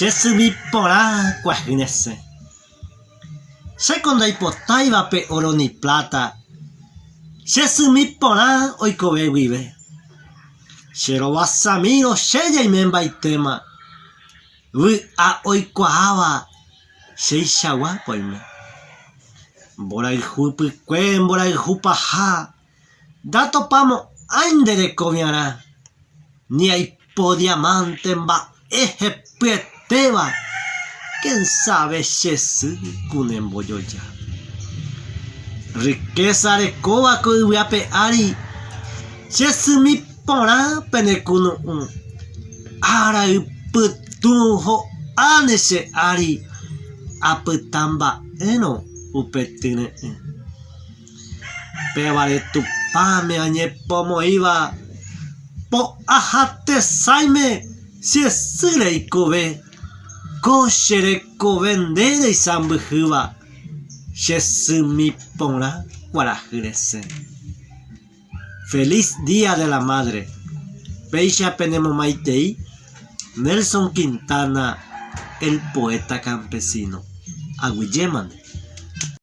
Jesumi porá cuajinese. Seconda hipotaiva pe oro ni plata. Jesumi porá oikobe vive. Sheroba samiro sheya imemba itema. A oikoaba. Sheishawa poime. Bora el jupi cuen, bora el jupaja. Dato pamo andere comiará. Ni hay podiamante va eje peteva. ¿Quién sabe Jesús kunemboyoya? Riqueza de coba cuiape ari. Jesús mi porá penekuno un. Ara putujo anese ari. Apetamba eno upetine. Pevare tu pame añe pomo iba. Po ajate saime. Si es sire y kobe. Koshere kobendere y sambujuba. Jesús mi pora guarajirese. Feliz Día de la Madre. Peisha Penemo Maitei. Nelson Quintana, el poeta campesino. Aguilleman.